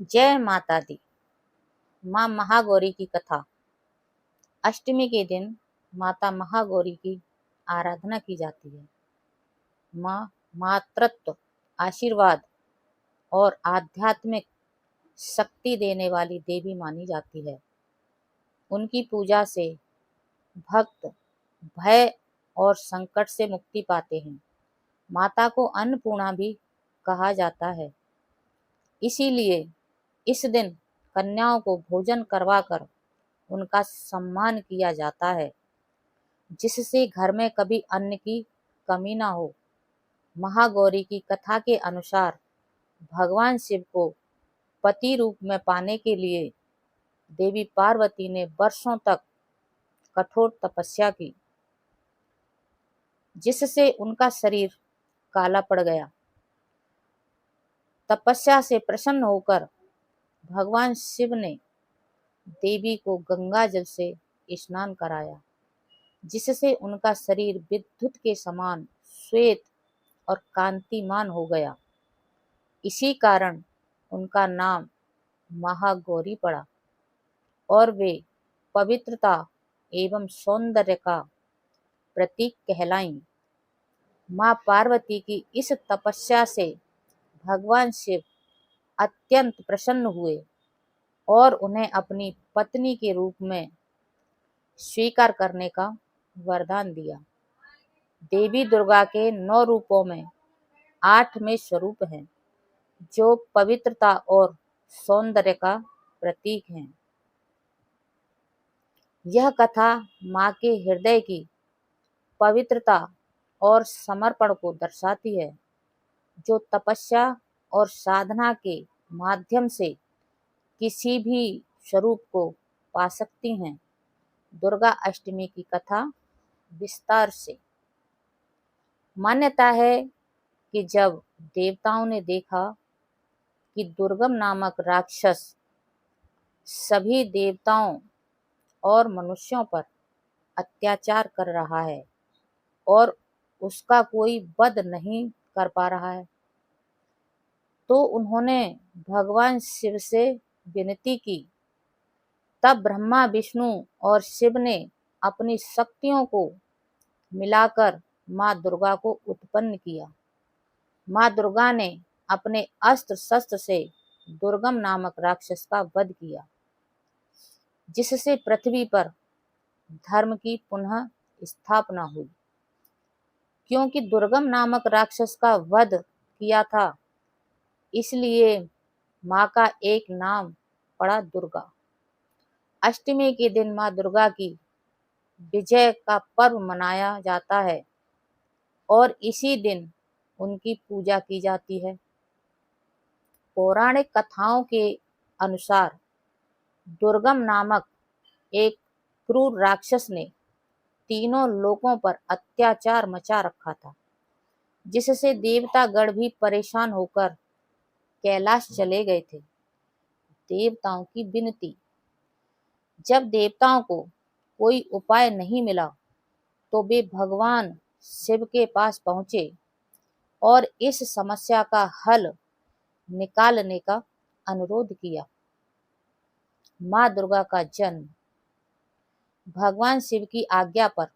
जय माता दी। माँ महागौरी की कथा। अष्टमी के दिन माता महागौरी की आराधना की जाती है। माँ मातृत्व, आशीर्वाद और आध्यात्मिक शक्ति देने वाली देवी मानी जाती है। उनकी पूजा से भक्त भय और संकट से मुक्ति पाते हैं। माता को अन्नपूर्णा भी कहा जाता है। इसीलिए इस दिन कन्याओं को भोजन करवाकर उनका सम्मान किया जाता है, जिससे घर में कभी अन्न की कमी ना हो। महागौरी की कथा के अनुसार भगवान शिव को पति रूप में पाने के लिए देवी पार्वती ने वर्षों तक कठोर तपस्या की, जिससे उनका शरीर काला पड़ गया। तपस्या से प्रसन्न होकर भगवान शिव ने देवी को गंगा जल से स्नान कराया, जिससे उनका शरीर विद्युत के समान श्वेत और कांतिमान हो गया। इसी कारण उनका नाम महागौरी पड़ा और वे पवित्रता एवं सौंदर्य का प्रतीक कहलाईं। माँ पार्वती की इस तपस्या से भगवान शिव अत्यंत प्रसन्न हुए और उन्हें अपनी पत्नी के रूप में स्वीकार करने का वरदान दिया। देवी दुर्गा के 9 रूपों में 8 में स्वरूप हैं, जो पवित्रता और सौंदर्य का प्रतीक हैं। यह कथा माँ के हृदय की पवित्रता और समर्पण को दर्शाती है, जो तपस्या और साधना के माध्यम से किसी भी स्वरूप को पा सकती हैं। दुर्गा अष्टमी की कथा विस्तार से। मान्यता है कि जब देवताओं ने देखा कि दुर्गम नामक राक्षस सभी देवताओं और मनुष्यों पर अत्याचार कर रहा है और उसका कोई वध नहीं कर पा रहा है, तो उन्होंने भगवान शिव से विनती की। तब ब्रह्मा, विष्णु और शिव ने अपनी शक्तियों को मिलाकर माँ दुर्गा को उत्पन्न किया। माँ दुर्गा ने अपने अस्त्र शस्त्र से दुर्गम नामक राक्षस का वध किया, जिससे पृथ्वी पर धर्म की पुनः स्थापना हुई। क्योंकि दुर्गम नामक राक्षस का वध किया था, इसलिए माँ का एक नाम पड़ा दुर्गा। अष्टमी के दिन माँ दुर्गा की विजय का पर्व मनाया जाता है और इसी दिन उनकी पूजा की जाती है। पौराणिक कथाओं के अनुसार दुर्गम नामक एक क्रूर राक्षस ने तीनों लोकों पर अत्याचार मचा रखा था, जिससे देवतागण भी परेशान होकर कैलाश चले गए थे। देवताओं की विनती। जब देवताओं को कोई उपाय नहीं मिला, तो वे भगवान शिव के पास पहुंचे और इस समस्या का हल निकालने का अनुरोध किया। माँ दुर्गा का जन्म। भगवान शिव की आज्ञा पर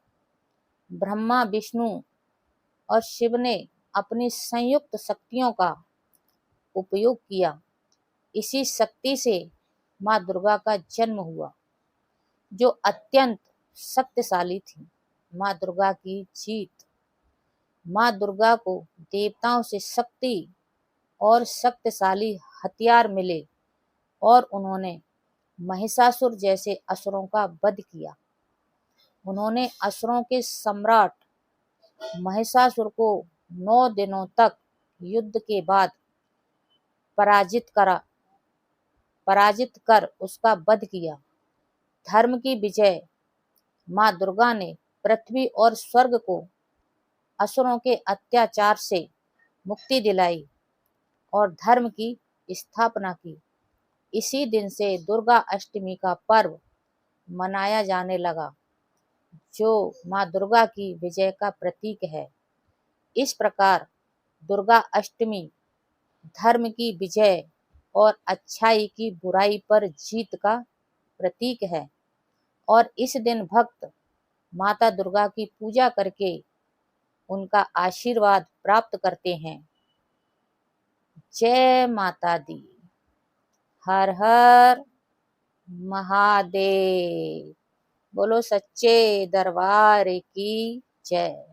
ब्रह्मा, विष्णु और शिव ने अपनी संयुक्त शक्तियों का उपयोग किया। इसी शक्ति से माँ दुर्गा का जन्म हुआ, जो अत्यंत शक्तिशाली थी। माँ दुर्गा की जीत। माँ दुर्गा को देवताओं से शक्ति और शक्तिशाली हथियार मिले और उन्होंने महिषासुर जैसे असुरों का वध किया। उन्होंने असुरों के सम्राट महिषासुर को 9 दिनों तक युद्ध के बाद पराजित कर उसका वध किया। धर्म की विजय। माँ दुर्गा ने पृथ्वी और स्वर्ग को असुरों के अत्याचार से मुक्ति दिलाई और धर्म की स्थापना की। इसी दिन से दुर्गा अष्टमी का पर्व मनाया जाने लगा, जो माँ दुर्गा की विजय का प्रतीक है। इस प्रकार दुर्गा अष्टमी धर्म की विजय और अच्छाई की बुराई पर जीत का प्रतीक है। और इस दिन भक्त माता दुर्गा की पूजा करके उनका आशीर्वाद प्राप्त करते हैं। जय माता दी। हर हर महादेव। बोलो सच्चे दरबार की जय।